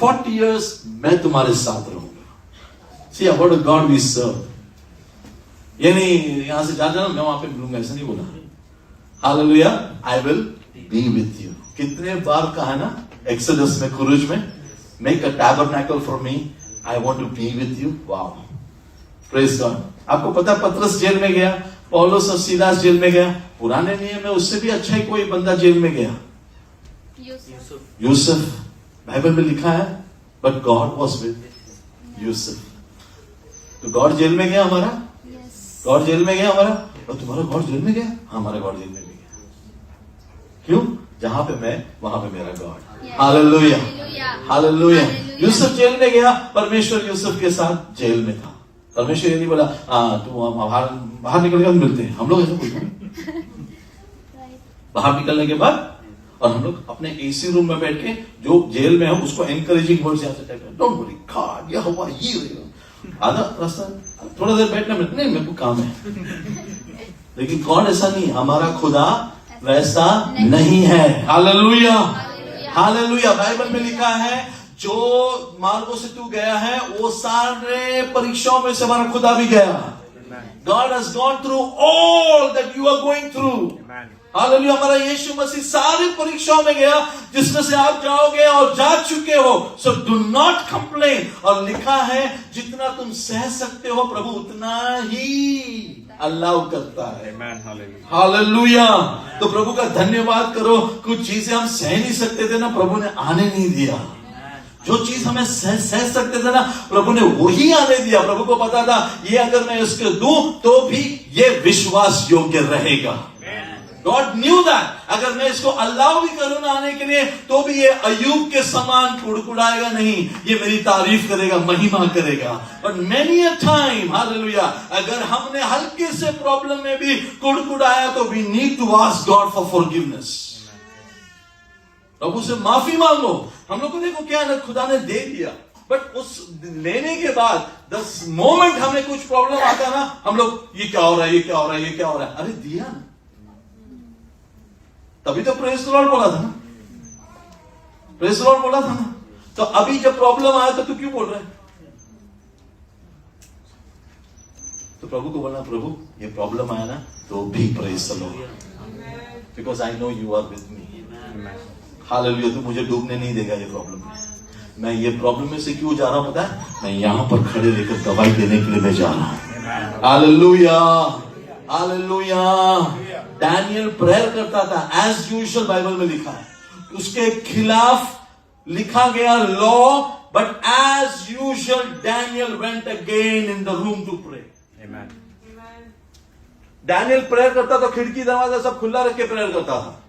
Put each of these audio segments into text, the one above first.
40 years मैं तुम्हारे साथ रहूंगा। See what a God we serve। ये नहीं यहां से जा जाना मैं वहां पे मिलूंगा, ऐसा नहीं बोला। Hallelujah, I will be with you। कितने बार कहा ना एक्सोडस में, खुरूज में, make a tabernacle for me, I want to be with you। Wow, praise God. आपको पता है पतरस जेल में गया, पौलुस और सीलास जेल में गया। पुराने नियम में उससे भी अच्छा ही कोई बंदा जेल में गया, यूसुफ। बाइबल में लिखा है but God was with Yusuf. तो गॉड जेल में गया हमारा, गॉड जेल में गया हमारा, और तुम्हारा गॉड जेल में गया, हमारा गॉड जेल में भी गया। क्यों? जहां पे मैं वहां पे मेरा गॉड। Hallelujah, hallelujah. यूसुफ जेल में गया, परमेश्वर यूसुफ के साथ जेल में था। परमेश्वर ये नहीं बोला तू बाहर निकल के हम मिलते हैं। हम लोग ऐसा बोलते हैं बाहर निकलने के बाद, और हम लोग अपने एसी रूम में बैठ के जो जेल में है उसको एनकरेजिंग वर्ड से डोंट वरी गॉड यहोवा ही। आधा रास्ता थोड़ा देर बैठना में नहीं, मेरे को काम है। लेकिन गॉड ऐसा नहीं, हमारा खुदा वैसा नहीं है। Hallelujah, hallelujah. बाइबल में लिखा है जो मार्गों से तू गया है वो सारे परीक्षाओं में से हमारा खुदा भी गया। God has gone through all that you are going through। Hallelujah. हमारा यीशु मसीह सारी परीक्षाओं में गया जिसमें से आप जाओगे और जा चुके हो। So do not complain. और लिखा है जितना तुम सह सकते हो प्रभु उतना ही अल्लाह करता है। हालेलुया। तो प्रभु का धन्यवाद करो। कुछ चीजें हम सह नहीं सकते थे ना, प्रभु ने आने नहीं दिया। जो चीज हमें सह सकते थे ना, प्रभु ने वही आने दिया। प्रभु को पता था ये अगर मैं इसको दूं तो भी ये विश्वास योग्य रहेगा। गॉड न्यू दैट अगर मैं इसको अल्लाह भी करूं ना आने के लिए तो भी ये अय्यूब के समान कुड़कुड़ाएगा नहीं, ये मेरी तारीफ करेगा, महिमा करेगा। But many a time, hallelujah, अगर हमने हल्के से प्रॉब्लम में भी कुड़कुड़ाया तो we need to ask God for forgiveness. प्रभु से माफी मांगो। हम लोग को देखो क्या ना, खुदा ने दे दिया, बट उस लेने के बाद 10 मोमेंट हमें कुछ प्रॉब्लम आता ना, हम लोग ये क्या हो रहा है, ये क्या हो रहा है, ये क्या हो रहा है। अरे दिया ना, तभी तो प्रेज द लॉर्ड बोला था ना, प्रेज द लॉर्ड बोला था ना। तो अभी जब प्रॉब्लम आया तो तू क्यों बोल रहा है? तो प्रभु को बोलना, प्रभु ये प्रॉब्लम आया ना तो भी praise the lord, because I know you are with me. Hallelujah. तू मुझे डूबने नहीं देगा ये प्रॉब्लम में। मैं ये प्रॉब्लम में से क्यों जा रहा हूं पता है? मैं यहां पर खड़े रहकर दवाई देने के लिए मैं जा रहा हूं। Hallelujah, hallelujah. डैनियल प्रेयर करता था एज यूजुअल, बाइबल में लिखा है। उसके खिलाफ लिखा गया law, but as usual Daniel went again in the room to pray. Daniel prayer करता तो खिड़की दरवाजा सब खुला रख के प्रेयर करता था।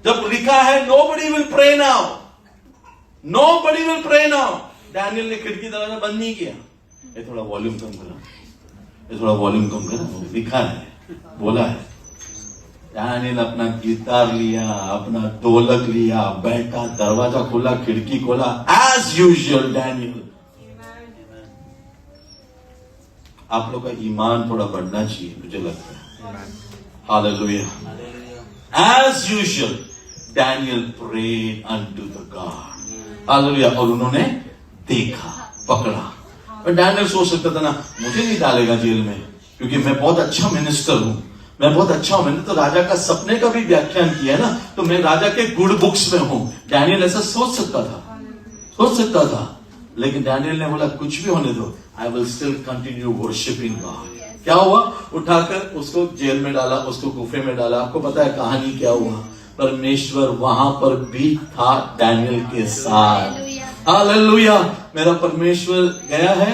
जब लिखा है nobody will pray now, nobody will pray now, Daniel ने खिड़की दरवाजा बंद नहीं किया। ये थोड़ा वॉल्यूम कम करा, ये थोड़ा वॉल्यूम कम करा। लिखा है, बोला है। डैनियल अपना गिटार लिया, अपना ढोलक लिया, बैठा, दरवाजा खोला, खिड़की खोला, एज यूजुअल डैनियल। आप लोग का ईमान थोड़ा बढ़ना चाहिए, मुझे लगता है। Hallelujah. As usual, Daniel prayed unto the God. Hallelujah. और उन्होंने देखा, पकड़ा। और डैनियल सोच सकता था ना, मुझे नहीं डालेगा जेल में क्योंकि मैं बहुत अच्छा मिनिस्टर हूं, मैं बहुत अच्छा हूं, मैंने तो राजा का सपने का भी व्याख्यान किया है ना, तो मैं राजा के गुड बुक्स में हूं। डैनियल ऐसा सोच सकता था, सोच सकता था। लेकिन डैनियल ने बोला कुछ भी होने दो, I will still continue worshipping God. क्या हुआ? उठाकर उसको जेल में डाला, उसको गुफे में डाला। आपको पता है कहानी क्या हुआ? परमेश्वर वहां पर भी था डैनियल के साथ। हालेलुया। मेरा परमेश्वर गया है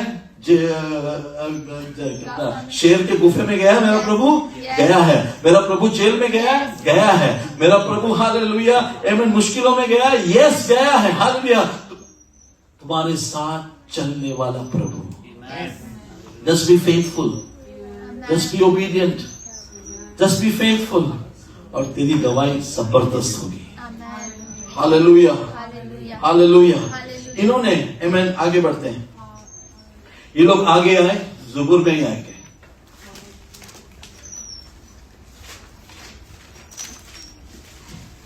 शेर के गुफे में, गया है मेरा प्रभु, गया है मेरा प्रभु। जेल में गया है, गया है मेरा प्रभु। हालेलुया। एमेन। मुश्किलों में गया है, यस गया है। हालेलुया। तुम्हारे साथ चलने वाला प्रभु। Just be faithful, just be obedient, just be faithful, और तेरी दवाई जबरदस्त होगी। Hallelujah, hallelujah. इन्होंने, आमेन। आगे बढ़ते हैं। ये लोग आगे आए, ज़बूर में ही आएंगे।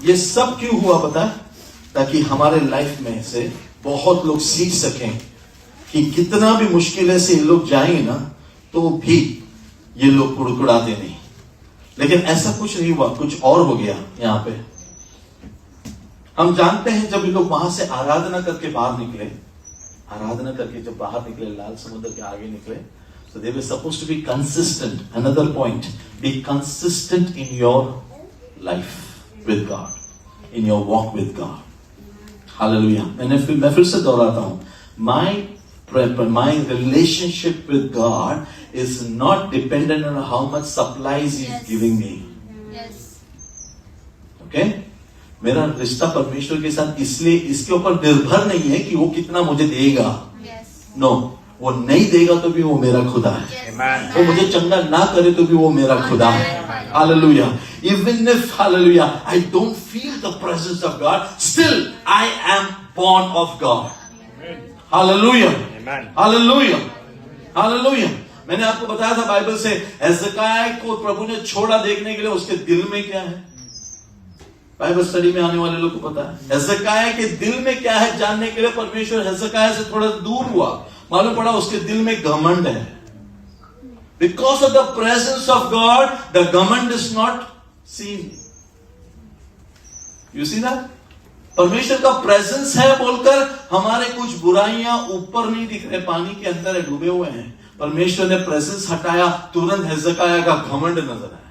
ये सब क्यों हुआ पता है? ताकि हमारे लाइफ में से बहुत लोग सीख सकें कि कितना भी मुश्किल से ये लोग जाएंगे ना तो भी ये लोग कुड़कुड़ाते नहीं। लेकिन ऐसा कुछ नहीं हुआ, कुछ और हो गया यहां पे। हम जानते हैं जब ये लोग वहां से आराधना करके बाहर निकले, आराधना करके जब बाहर निकले, लाल समुद्र के आगे निकले, so they were supposed to be consistent. Another point, be consistent in your life with God, in your walk with God. Hallelujah. मैं फिर से दोहराता हूं, my relationship with God is not dependent on how much supplies He's giving me. Yes. Okay? मेरा रिश्ता परमेश्वर के साथ इसलिए इसके ऊपर निर्भर नहीं है कि वो कितना मुझे देगा। नो, वो नहीं देगा तो भी वो मेरा खुदा है। वो मुझे चंगा ना करे तो भी वो मेरा खुदा है। Hallelujah. Even if, hallelujah, I don't feel the presence of God, still I am born of God. Hallelujah. Hallelujah. Hallelujah. मैंने आपको बताया था बाइबल से, हिजकिय्याह को प्रभु ने छोड़ा देखने के लिए उसके दिल में क्या है। बाइबल स्टडी में आने वाले लोग को पता है हिजकिय्याह के दिल में क्या है जानने के लिए परमेश्वर हिजकिय्याह से थोड़ा दूर हुआ। मालूम पड़ा उसके दिल में घमंड है। Because of the presence of God, the घमंड is not seen. You see that? परमेश्वर का प्रेजेंस है बोलकर हमारे कुछ बुराइयां ऊपर नहीं दिख रहे, पानी के अंदर डूबे हुए हैं। परमेश्वर ने प्रेजेंस हटाया, तुरंत हिजकिय्याह का घमंड नजर आया।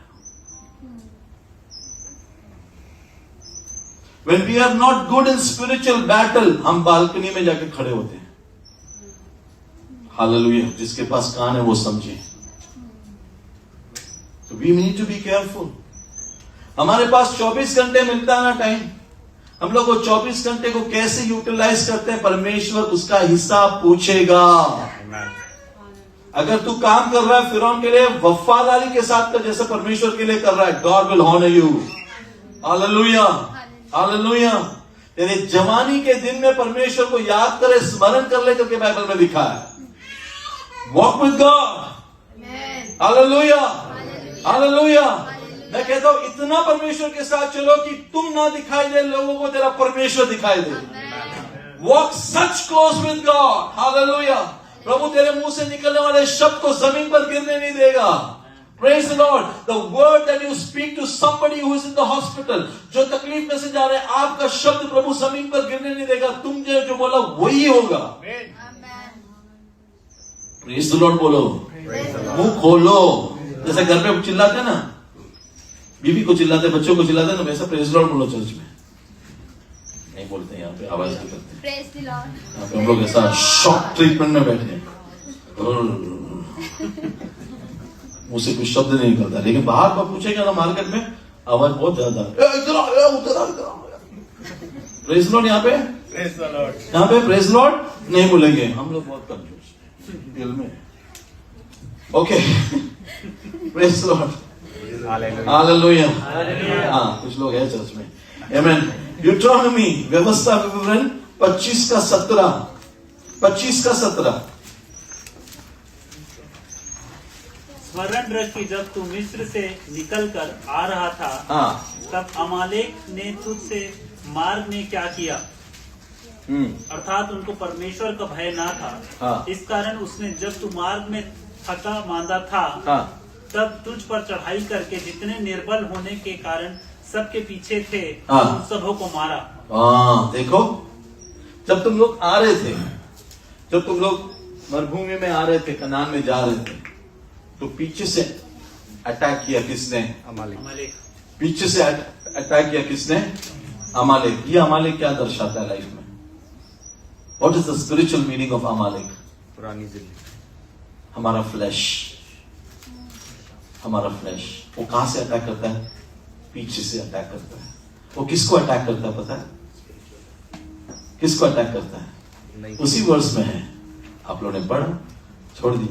When we are not good in spiritual battle, हम बालकनी में जाके खड़े होते हैं। हालेलुया। जिसके पास कान है वो समझे। So we need to be careful. हमारे पास 24 घंटे मिलता है ना टाइम, हम लोग वो 24 घंटे को कैसे यूटिलाइज करते हैं, परमेश्वर उसका हिसाब पूछेगा। अगर तू काम कर रहा है फिरौन के लिए वफादारी के साथ कर, जैसे परमेश्वर के लिए कर रहा है, God will honour you. Hallelujah. Hallelujah. तेरे जवानी के दिन में परमेश्वर को याद करे, स्मरण कर ले करके बाइबल में लिखा है। Walk with God. Hallelujah. Hallelujah. मैं कहता हूं इतना परमेश्वर के साथ चलो कि तुम ना दिखाई दे, लोगों को तेरा परमेश्वर दिखाई दे। Walk such close with God. Hallelujah. प्रभु तेरे मुंह से निकलने वाले शब्द को जमीन पर गिरने नहीं देगा। Praise the Lord. The word that you speak to somebody who is in the hospital, जो तकलीफ में से जा रहे हैं, आपका शब्द प्रभु जमीन पर गिरने नहीं देगा। तुम जो बोला वही होगा। Praise the Lord बोलो, मुंह खोलो। जैसे घर पे चिल्लाते ना, बीवी को चिल्लाते, बच्चों को चिल्लाते ना, वैसा प्रेज लॉर्ड बोलो चर्च में। नहीं बोलते यहाँ पे, आवाज नहीं करते। Praise the Lord. यहाँ पे हम लोग ऐसा शॉक ट्रीटमेंट में बैठे हैं, मुंह से कुछ शब्द नहीं निकलता। लेकिन बाहर पर पूछेगा ना मार्केट में, आवाज बहुत ज्यादा, इधर आ, उधर आ। प्रेज लॉर्ड यहाँ पे, यहाँ पे प्रेज लॉर्ड नहीं बोलेंगे। हम लोग बहुत कंफ्यूज दिल में। Okay, praise Lord. हालेलुया। हाँ, कुछ लोग हैं चर्च में। आमेन। ड्यूटेरोनोमी, व्यवस्था विवरण 25 का 17, 25 का 17। स्मरण रख कि जब तू मिस्र से निकलकर आ रहा था, तब अमालेक ने तुझसे मार्ग में क्या किया, अर्थात उनको परमेश्वर का भय ना था। इस कारण उसने जब तू मार्ग में थका मांदा था, तब तुझ पर चढ़ाई करके जितने निर्बल होने के कारण सबके पीछे थे, उन सबों को मारा। देखो, जब तुम लोग आ रहे थे, जब तुम लोग मरुभूमि में आ रहे थे, कनान में जा रहे थे, तो पीछे से अटैक किया किसने? अमालेक। पीछे से अटैक किया किसने? अमालेक। ये अमालेक क्या दर्शाता है लाइफ में? What is the spiritual meaning of Amalek? पुरानी जिंदगी, हमारा फ्लैश, हमारा फ्लैश। वो कहां से अटैक करता है? पीछे से अटैक करता है। वो किसको अटैक करता है पता है? किसको अटैक करता है? उसी वर्ष में है, आप लोगों ने पढ़ा, छोड़ दी,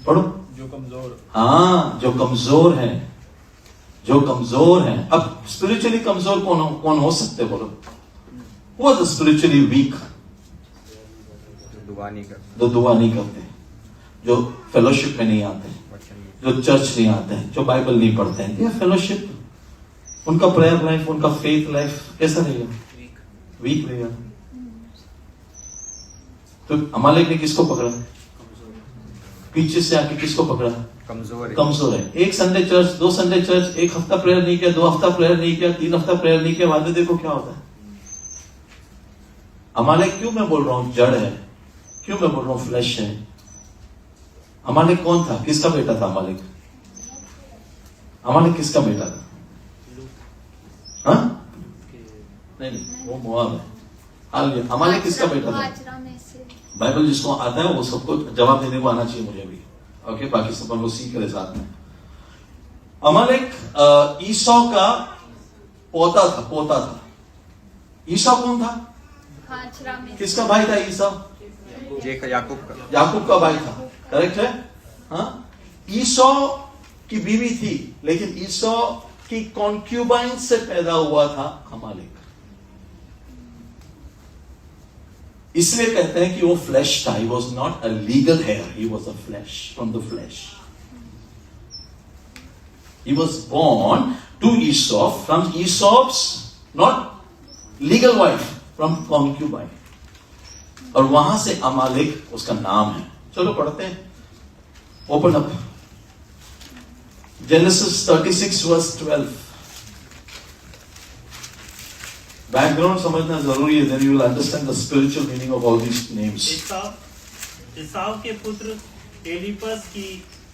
पढ़ो। जो कमजोर, हाँ, जो कमजोर है, जो कमजोर है। अब स्पिरिचुअली कमजोर कौन हो सकते बोलो? वो तो स्पिरिचुअली वीक, जो दुआ नहीं करते, जो फेलोशिप में नहीं आते, जो चर्च नहीं आते हैं, जो बाइबल नहीं पढ़ते हैं। ये फेलोशिप, उनका प्रेयर लाइफ, उनका फेथ लाइफ कैसा रहेगा? वीक रहेगा। तो अमालेक ने किसको पकड़ा? पीछे से आके किसको पकड़ा? कमजोर है। एक संडे चर्च, 2 संडे चर्च, 1 हफ्ता प्रेयर नहीं किया, 2 हफ्ता प्रेयर नहीं किया, 3 हफ्ता प्रेयर नहीं किया, बाद में देखो क्या होता है। अमालेक क्यों मैं बोल रहा हूं जड़ है, क्यों मैं बोल रहा हूं फ्लैश है? अमालेक कौन था? किसका बेटा था अमालेक? अमालेक किसका बेटा था? हाँ? नहीं, वो मोआब है। हालेलुया। अमालेक किसका बेटा था? बाइबल जिसको आता है वो सबको जवाब देने को आना चाहिए, मुझे भी। ओके, बाकी सब हम लोग सीख रहे साथ में। अमालेक ईसौ का पोता था। ईसौ कौन था? किसका भाई था ईसौ? याकूब का भाई था। करेक्ट है? हाँ, ईसौ की बीवी थी, लेकिन ईसौ की कॉन्क्यूबाइन से पैदा हुआ था अमालेक। इसलिए कहते हैं कि वो फ्लैश था। He was not a legal heir, he was a flesh, from the flesh. He was born to Esau from ईसॉप्स not legal wife, from concubine. और वहां से अमालेक उसका नाम है। चलो पढ़ते हैं। Open up Genesis 36 verse 12। Background समझना जरूरी है, then you will understand the spiritual meaning of all these names. इसाव के पुत्र एलीपास की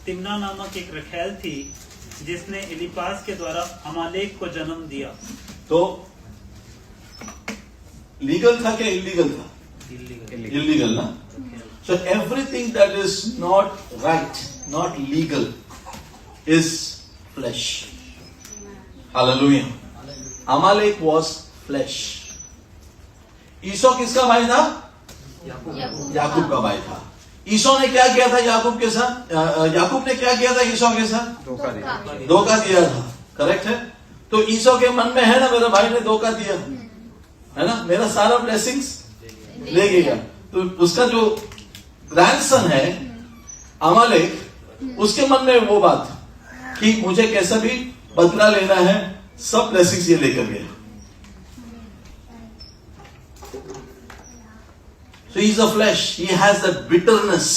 तिम्ना नामक एक रखैल थी, जिसने एलीपास के द्वारा अमालेक को जन्म दिया। तो लीगल था क्या इलीगल था? इलीगल ना। So everything that is not right, not legal, is flesh. Hallelujah. Amalek was flesh. Esau किसका भाई था? याकूब का भाई था। ईसौ ने क्या किया था याकूब के साथ? याकूब ने क्या किया था ईसौ के साथ? धोखा दिया था। करेक्ट है? तो ईसौ के मन में है ना, मेरे भाई ने धोखा दिया है ना, मेरा सारा ब्लेसिंग्स ले गया। तो उसका जो ग्रैंडसन है अमालेक, उसके मन में वो बात कि मुझे कैसा भी बदला लेना है, सब ब्लेसिंग्स ये लेकर गया। So he is a flesh, he has that bitterness,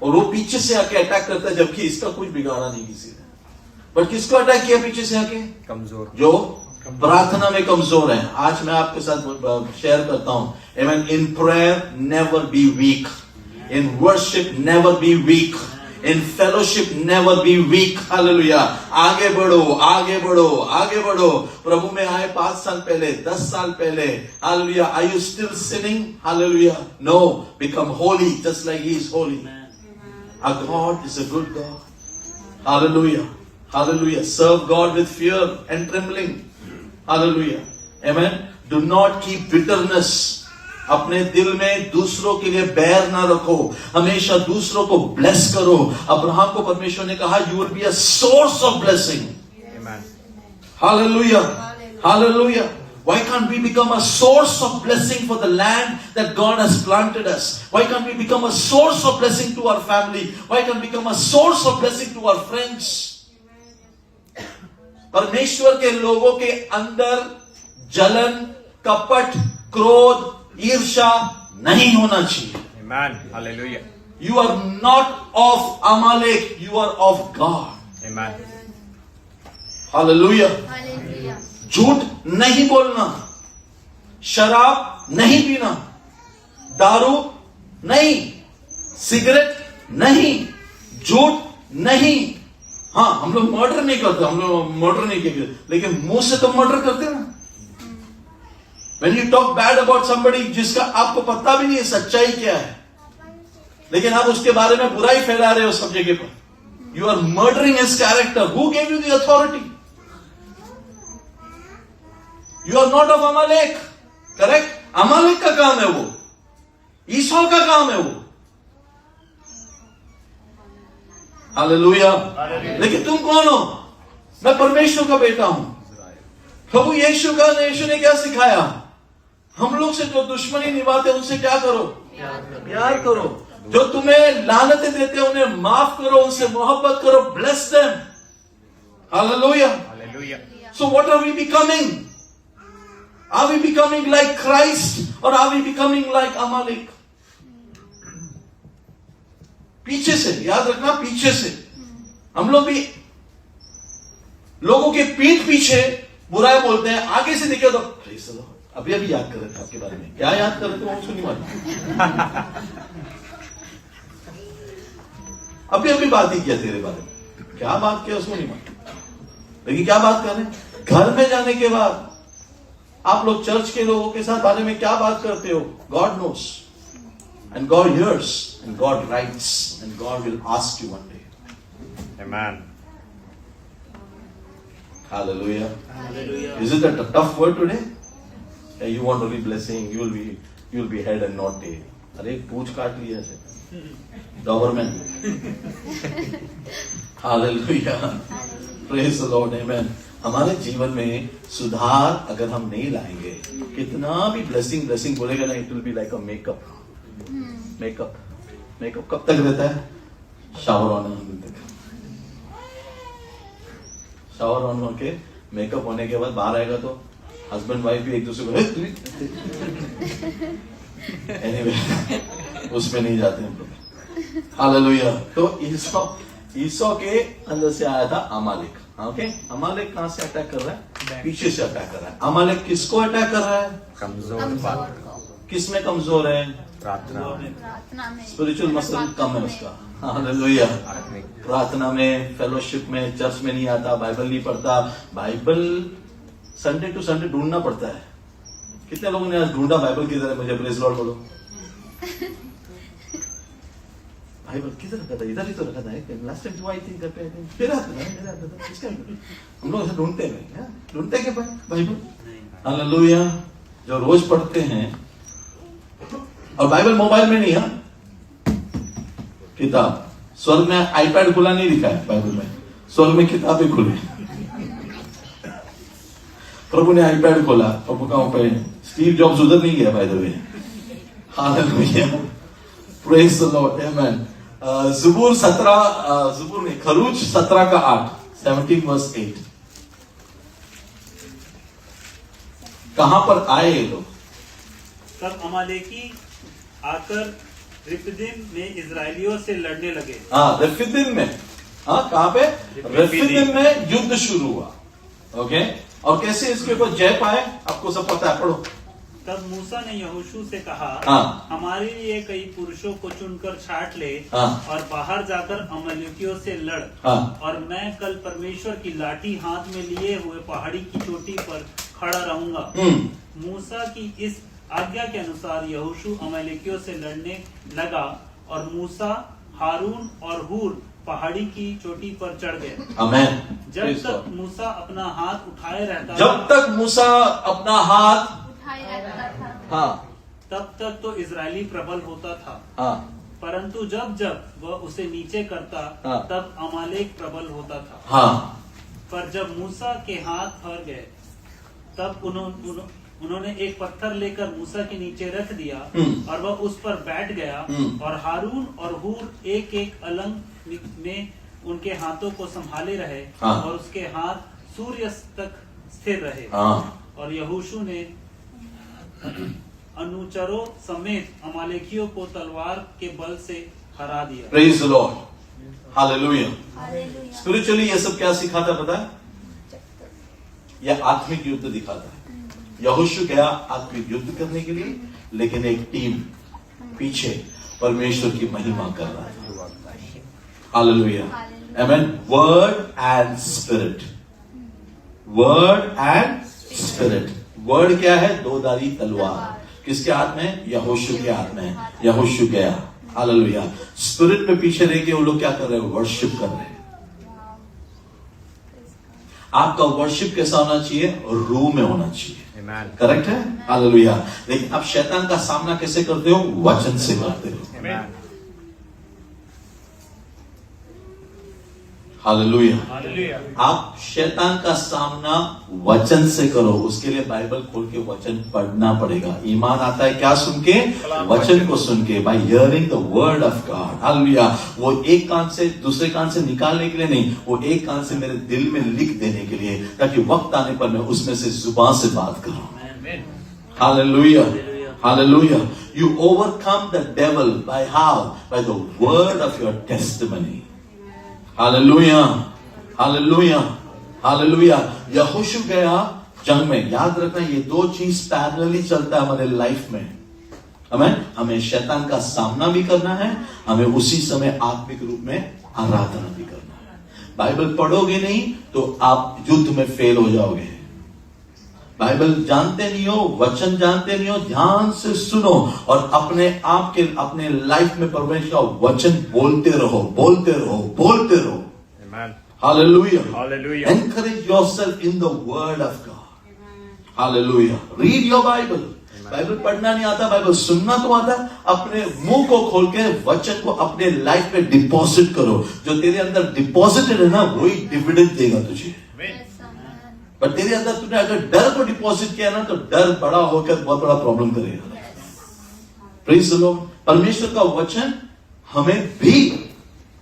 और वो पीछे से आके अटैक करता है, जबकि इसका कुछ बिगाड़ा नहीं किसी ने। बट किसको अटैक किया पीछे से आके? कमजोर, जो प्रार्थना में कमजोर है। आज मैं आपके साथ शेयर करता हूं, Amen. In prayer, never be weak. In worship, never be weak. In fellowship, never be weak. Hallelujah. आगे बढ़ो, आगे बढ़ो, आगे बढ़ो। प्रभु में आए 5 साल पहले, 10 साल पहले। Hallelujah. Are you still sinning? Hallelujah. No. Become holy, just like He is holy. Our God is a good God. Hallelujah. Hallelujah. Serve God with fear and trembling. Hallelujah. Amen. Do not keep bitterness. अपने दिल में दूसरों के लिए बैर ना रखो, हमेशा दूसरों को ब्लेस करो। अब्राहम को परमेश्वर ने कहा, you will be a source of blessing. Hallelujah, hallelujah. Why can't we become a source of blessing for the land that God has planted us? Why can't we become a source of blessing to our family? Why can't we become a source of blessing to our friends? परमेश्वर के लोगों के अंदर जलन, कपट, क्रोध, ईर्ष्या नहीं होना चाहिए। Amen. Hallelujah. You are not of Amalek, you are of God. Amen. Hallelujah. Hallelujah. झूठ नहीं बोलना, शराब नहीं पीना, दारू नहीं, सिगरेट नहीं, झूठ नहीं। हाँ, हम लोग मर्डर नहीं करते, हम लोग मर्डर नहीं करते, लेकिन मुंह से तो मर्डर करते ना। When you talk bad about somebody जिसका आपको पता भी नहीं है सच्चाई क्या है, लेकिन आप उसके बारे में बुराई फैला रहे हो सब जगह पर। You are murdering his character. Who gave you the authority? You are not of Amalek. Correct? अमालेक का काम है वो, ईसौ का काम है वो। हालेलुया। लेकिन तुम कौन हो? मैं परमेश्वर का बेटा हूं। प्रभु यीशु ने क्या सिखाया? हम लोग से जो दुश्मनी निभाते उनसे क्या करो? प्यार करो। जो तुम्हें लानतें देते हैं उन्हें माफ करो, उनसे मोहब्बत करो। Bless them. Hallelujah. Hallelujah. So what are we becoming? Are we becoming like Christ or are we becoming like Amalek? पीछे से, याद रखना, पीछे से। हम लोग भी लोगों के पीठ पीछे बुराई बोलते हैं, आगे से देखिए तो अभी अभी याद कर रहे थे आपके बारे में, क्या याद कर रहे थे वो उसको नहीं मालूम। अभी अभी बात ही किया तेरे बारे में, क्या बात किया उसको नहीं मालूम, लेकिन क्या बात कर रहे हैं, घर में जाने के बाद आप लोग चर्च के लोगों के साथ बारे में क्या बात करते हो, God knows and God hears and God writes and God will ask you one day. Amen. Hallelujah. Hallelujah. Is it a tough word today? Yeah, you want only blessing, you will be head and not tail. अरे पूछ काट लिया ऐसे Doberman. Hallelujah. Praise the Lord. Amen. हमारे जीवन में सुधार अगर हम नहीं लाएंगे, कितना भी ब्लेसिंग बोलेगा ना, it will be like a makeup कब तक रहता है, शावर ऑन होने तक। शावर ऑन होके मेकअप होने के बाद बाहर आएगा तो हस्बैंड वाइफ भी एक दूसरे को एनीवे उसमें नहीं जाते हम लोग। हालेलुया। तो ईसो के अंदर से आया था अमालेक। ओके, अमालेक कहां से अटैक कर रहा है, पीछे से अटैक कर रहा है। अमालेक किसको अटैक कर रहा है, कमजोर किस में कमजोर है, प्रार्थना में, स्पिरिचुअल मसल कम है उसका। हालेलुया। प्रार्थना में, फेलोशिप में, चर्च में नहीं आता, बाइबल नहीं पढ़ता। बाइबल संडे टू संडे ढूंढना पड़ता है। कितने लोगों ने आज ढूंढा बाइबल किधर है, मुझे प्रेज लॉर्ड बोलो। बाइबल किधर रखा था, इधर ही तो रखा था, लास्ट टाइम आई थिंक करते हैं, फिर आता था। हम लोग ऐसे ढूंढते हैं, ढूंढते क्या बाइबल। हालेलुया। जो रोज पढ़ते हैं, और बाइबल मोबाइल में नहीं है, किताब। स्वर्ग में आईपैड खुला नहीं लिखा है बाइबल में, स्वर्ग में किताबें खुली। प्रभु ने आईपैड खोला, प्रभु का पे स्टीव जॉब्स उधर नहीं गया by the way. Hallelujah. Praise the Lord. Amen. ज़बूर में खरूज 17 का 8, 17 वर्स 8। कहां पर आए ये लोग, तब अमालेकी आकर रिफिदीम में इजरायलियों से लड़ने लगे। रेफिदीम में, कहां पे, रेफिदीम में युद्ध शुरू हुआ। ओके, और कैसे इसके ऊपर जय पाए आपको सब पता है, पढ़ो। तब मूसा ने यहोशू से कहा, हमारे लिए कई पुरुषों को चुनकर छांट ले और बाहर जाकर अमालेकियों से लड़, और मैं कल परमेश्वर की लाठी हाथ में लिए हुए पहाड़ी की चोटी पर खड़ा रहूंगा। मूसा की इस आज्ञा के अनुसार यहोशू अमालेकियों से लड़ने लगा, और मूसा, हारून और हूर पहाड़ी की चोटी पर चढ़ गए। आमेन। जब तक मूसा अपना हाथ उठाए रहता था, तब तक तो इजरायली प्रबल होता था। परंतु जब जब वह उसे नीचे करता, तब अमालेक प्रबल होता था। पर जब मूसा के हाथ फर गए, तब उन्होंने एक पत्थर लेकर मूसा के नीचे रख दिया, और वह उस पर बैठ गया, और हारून और हूर एक एक अलंग में उनके हाथों को संभाले रहे, और उसके हाथ सूर्यास्त तक स्थिर रहे। और यहोशू ने अनुचरों समेत अमालेकियों को तलवार के बल से हरा दिया। Praise the Lord. Hallelujah. Spiritually ये सब क्या सिखाता पता है, यह आत्मिक युद्ध दिखाता है। यहोशू गया आत्मिक युद्ध करने के लिए, लेकिन एक टीम पीछे परमेश्वर की महिमा कर रहा है। Hallelujah. Amen. Word and spirit, word and spirit. Word क्या है, दोधारी तलवार। किसके हाथ में है, यहोशू के हाथ में है। यहोशू गया। हालेलुया। स्पिरिट में पीछे रह के वो लोग क्या कर रहे हैं, वर्शिप कर रहे हैं। आपका वर्शिप कैसा होना चाहिए, रूह में होना चाहिए। करेक्ट है। हालेलुया। लेकिन आप शैतान का सामना कैसे करते हो, वचन से करते हो। हालेलुया। आप शैतान का सामना वचन से करो, उसके लिए बाइबल खोल के वचन पढ़ना पड़ेगा। ईमान आता है क्या सुन के, वचन को सुन के, bye hearing the word of God. Hallelujah. वो एक कान से दूसरे कान से निकालने के लिए नहीं, वो एक कान से मेरे दिल में लिख देने के लिए, ताकि वक्त आने पर मैं उसमें से जुबान से बात करूं। Hallelujah. Hallelujah. You overcome the devil by how? By the word of your testimony. Hallelujah. Hallelujah. Hallelujah. यहोशू गया जंग में। याद रखना ये दो चीज पैरेलली चलता है हमारे लाइफ में। हमें शैतान का सामना भी करना है, हमें उसी समय आत्मिक रूप में आराधना भी करना है। बाइबल पढ़ोगे नहीं तो आप युद्ध में फेल हो जाओगे। बाइबल जानते नहीं हो, वचन जानते नहीं हो, ध्यान से सुनो और अपने आप के अपने लाइफ में परमेश्वर का वचन बोलते रहो, बोलते रहो, बोलते रहो। Amen. Hallelujah. Hallelujah. Encourage yourself in the word of God. Hallelujah. Read your Bible. Bible पढ़ना नहीं आता, बाइबल सुनना तो आता। अपने मुंह को खोल के वचन को अपने लाइफ में डिपॉजिट करो। जो तेरे अंदर डिपॉजिटेड है ना वही डिविडेंड देगा तुझे। पर तेरे अंदर तूने अगर डर को डिपॉजिट किया ना तो डर बड़ा होकर बहुत बड़ा प्रॉब्लम करेगा। Praise the Lord. परमेश्वर का वचन हमें भी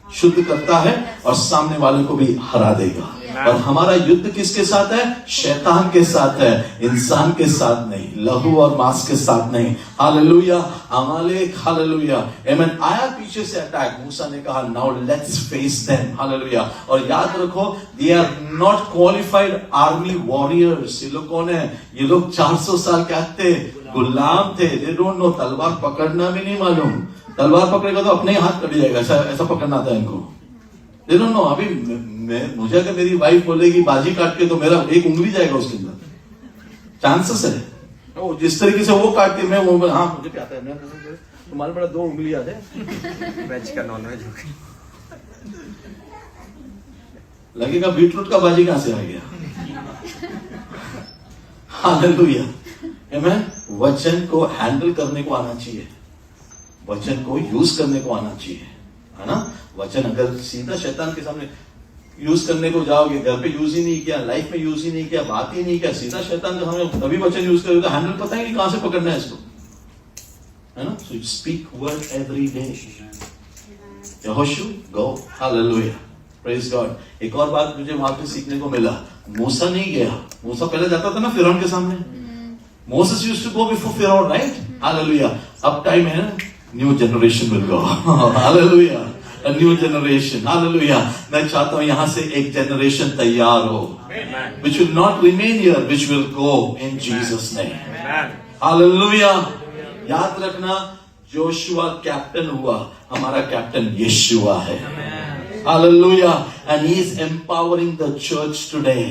शुद्ध करता है और सामने वाले को भी हरा देगा। और हमारा युद्ध किसके साथ है? शैतान के साथ है, इंसान के साथ नहीं, लहू और मांस के साथ नहीं। हालेलुया। Amalek, hallelujah, amen. आया पीछे से अटैक, मूसा ने कहा now let's face them. Hallelujah. और याद रखो they are not qualified army warriors. ये लोग कौन है? ये लोग 400 साल क्या थे? गुलाम थे। दे डोंट नो, तलवार पकड़ना भी नहीं मालूम। तलवार पकड़ेगा तो अपने ही हाथ कट जाएगा, ऐसा पकड़ना था इनको। They don't know. अभी मुझे अगर मेरी वाइफ बोलेगी बाजी काट के तो मेरा एक उंगली जाएगा उसके अंदर, चांसेस है। वो जिस तरीके से वो काट के मैं वो, हाँ मुझे क्या आता है, तुम्हारे बड़ा 2 उंगली आ जाए। वेज का नॉन वेज लगेगा बीटरूट का बाजी कहां से आ गया। हालेलुया। आमेन। वचन को हैंडल करने को आना चाहिए, वचन को यूज करने को आना चाहिए, है ना। वचन अगर सीधा शैतान के सामने यूज करने को जाओगे, घर पे यूज ही नहीं किया, लाइफ में यूज ही नहीं किया, बात ही नहीं किया, सीधा शैतान के सामने तभी वचन यूज करोगे, हैंडल पता ही नहीं कहां से पकड़ना है इसको, है ना। So speak word every day. यहोशू गो। हालेलुया। Praise God. एक और बात मुझे वहां पे सीखने को मिला, मूसा नहीं गया। मूसा पहले जाता था ना फिरौन के सामने। Moses used to go before फिरौन, राइट। हालेलुया। अब टाइम है ना, new generation will go. Hallelujah. A new generation. Hallelujah. मैं चाहता हूं यहां से एक जनरेशन तैयार हो, which will not remain here, which will go in Jesus name. Hallelujah. याद रखना जोशुआ कैप्टन हुआ, हमारा कैप्टन यीशुआ है। Hallelujah. And he is empowering the church today.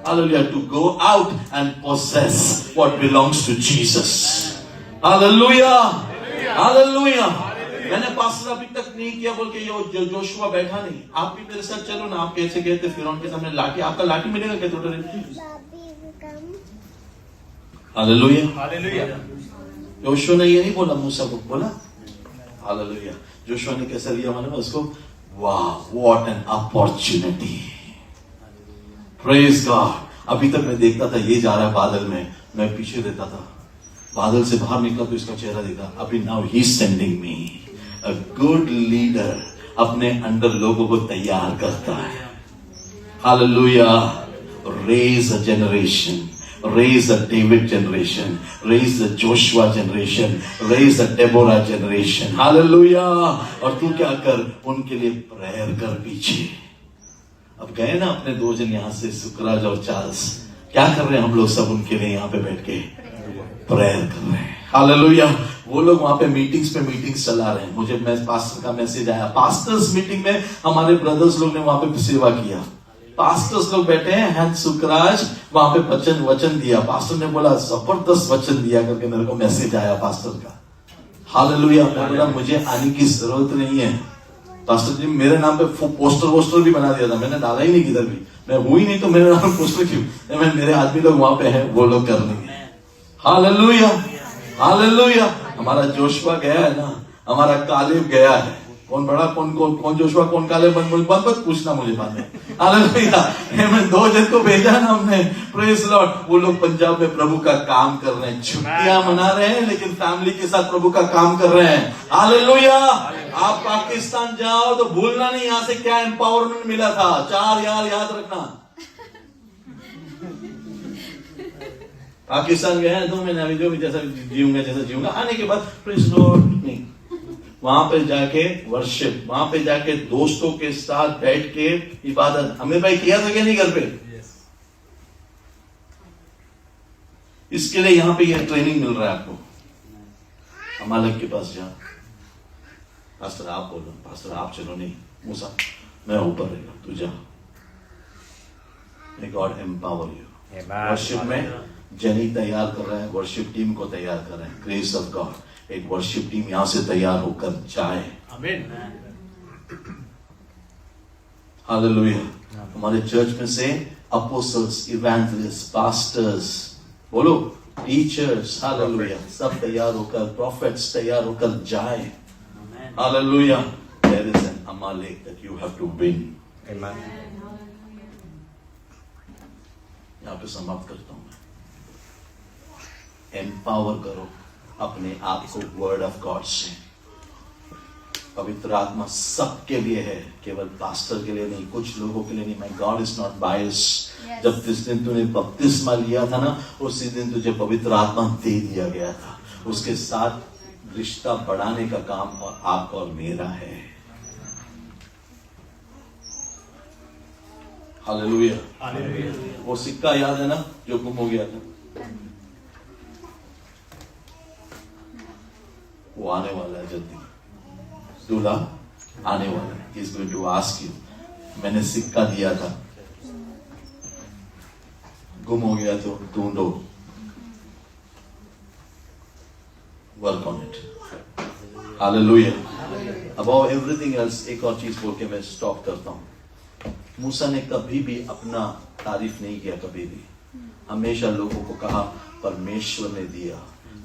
Hallelujah. To go out and possess what belongs to Jesus. Hallelujah. Hallelujah. मैंने pastor अभी तक नहीं किया बोल के ये जोशुआ बैठा नहीं। आप भी मेरे साथ चलो ना। आप कैसे गए थे फिरौन के सामने? लाठी, आपका लाठी मिलेगा क्या? हालेलुया। हालेलुया। जोशुआ ने ये नहीं बोला, मूसा को बोला। हालेलुया। जोशुआ ने कैसा लिया मालूम है उसको? वाह, what an opportunity. Praise God. अभी तक मैं देखता था ये जा रहा है बादल में, मैं पीछे रहता था। बादल से बाहर निकला तो इसका चेहरा देखा। अभी now he is sending me. A good leader अपने अंदर लोगों को तैयार करता है। Hallelujah. Raise a generation. Raise a David generation. Raise a Joshua generation. Raise a Deborah generation. Hallelujah. और तू क्या कर? उनके लिए प्रेयर कर पीछे। अब गए ना अपने 2 जन यहाँ से, सुकराज और चार्ल्स, क्या कर रहे हैं हम लोग सब उनके लिए यहाँ पे बैठ के प्रेयर कर रहे हैं। हालेलुया। वो लोग वहां पे मीटिंग्स चला रहे हैं। मुझे पास्टर का मैसेज आया, पास्टर्स मीटिंग में हमारे ब्रदर्स लोग ने वहां पे सेवा किया। पास्टर्स लोग बैठे हैं, हैंड सुकराज वहां पे वचन दिया। पास्टर ने बोला जबरदस्त वचन दिया करके मेरे को मैसेज आया पास्टर का। हालेलुया। मैं बोला मुझे आने की जरूरत नहीं है। पास्टर जी मेरे नाम पे पोस्टर भी बना दिया था, मैंने डाला ही नहीं किधर भी। मैं हुई नहीं तो मेरे नाम पोस्टर क्यों? मेरे आदमी लोग वहां पे हैं, वो लोग कर लेंगे। हालेलुया। हालेलुया। हमारा जोशुआ गया है ना, हमारा कालेब गया है। कौन बड़ा कौन जोशुआ कौन कालेब मत पूछना मुझे बाद में। हालेलुया। 2 जन को भेजा ना हमने। Praise Lord. वो लोग पंजाब में प्रभु का काम कर रहे हैं, छुट्टियां मना रहे हैं लेकिन फैमिली के साथ प्रभु का काम कर रहे हैं। हालेलुया। आप पाकिस्तान जाओ तो भूलना नहीं यहां से क्या एम्पावरमेंट मिला था। 4 याद रखना। पाकिस्तान गया है 2 महीने, अभी जो भी जैसा जीऊंगा, आने के बाद प्लीज लॉर्ड नहीं, वहां पे जाके वर्शिप, वहां पे जाके दोस्तों के साथ बैठ के इबादत। अमीर भाई किया था क्या नहीं घर पे? इसके लिए यहाँ पे यह ट्रेनिंग मिल रहा है आपको। अमालक के पास जा, पास्टर आप बोलो, पास्टर आप चलो, नहीं मूसा मैं ऊपर रहेगा, तू जा। May God empower you. Worship में जनी तैयार कर रहा है, वर्शिप टीम को तैयार कर रहा है। ग्रेस ऑफ गॉड, एक वर्शिप टीम यहां से तैयार होकर जाए। आमीन, हालेलुया। हमारे चर्च में से अपोस्टल्स, इवेंजलिस्ट, पास्टर्स, बोलो टीचर्स, हालेलुया, सब तैयार होकर, प्रॉफिट्स तैयार होकर जाए। Hallelujah. There is an Amalek that you have to win. Amen. यहाँ पे समाप्त करता हूं मैं। एम्पावर करो अपने आप को वर्ड ऑफ गॉड से। पवित्र आत्मा सबके लिए है, केवल पास्टर के लिए नहीं, कुछ लोगों के लिए नहीं। माय गॉड इज नॉट बायस। जब जिस दिन तूने बपतिस्मा लिया था ना, उसी दिन तुझे पवित्र आत्मा दे दिया गया था। उसके साथ रिश्ता बढ़ाने का काम और आपका और मेरा है। हालेलुया। वो सिक्का याद है ना जो गुम हो गया था? वो आने वाला है जल्दी। दूल्हा आने वाला है। He is going to ask you, मैंने सिक्का दिया था, गुम हो गया तो ढूंढो। Work on it. Hallelujah. About everything else एक और चीज बोल के मैं स्टॉप करता हूं। मूसा ने कभी भी अपना तारीफ नहीं किया, कभी भी। हमेशा लोगों को कहा परमेश्वर ने दिया,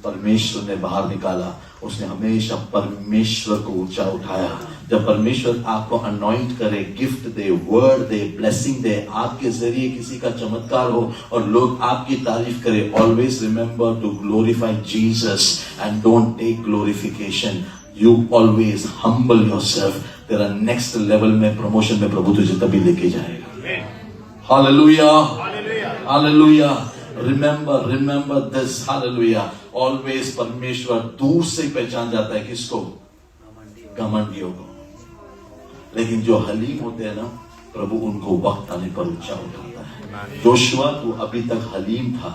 परमेश्वर ने बाहर निकाला। उसने हमेशा परमेश्वर को ऊंचा उठाया। जब परमेश्वर आपको अनॉइंट करे, गिफ्ट दे, वर्ड दे, ब्लेसिंग दे, आपके जरिए किसी का चमत्कार हो और लोग आपकी तारीफ करें, always remember to glorify Jesus and don't take glorification. You always humble yourself. तेरा नेक्स्ट लेवल में, प्रमोशन में प्रभु तुझे तभी लेके जाएगा। Hallelujah, hallelujah. Remember this, hallelujah. Always परमेश्वर दूर से पहचान जाता है किसको? घमंडियों को। लेकिन जो हलीम होते हैं ना, प्रभु उनको वक्त आने पर ऊंचा उठाता है। जोशुआ, तू अभी तक हलीम था,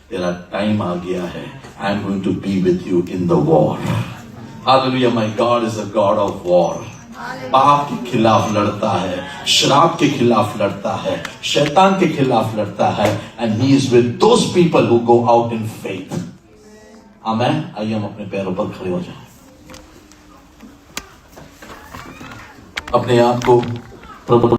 तेरा टाइम आ गया है। I am going to be with you in the war. Hallelujah. My God is a god of war. पाप के खिलाफ लड़ता है, श्राप के खिलाफ लड़ता है, शैतान के खिलाफ लड़ता है। And he is with those people who go out in faith. Amen. आइए हम अपने पैरों पर खड़े हो जाएं। अपने आप को प्रभु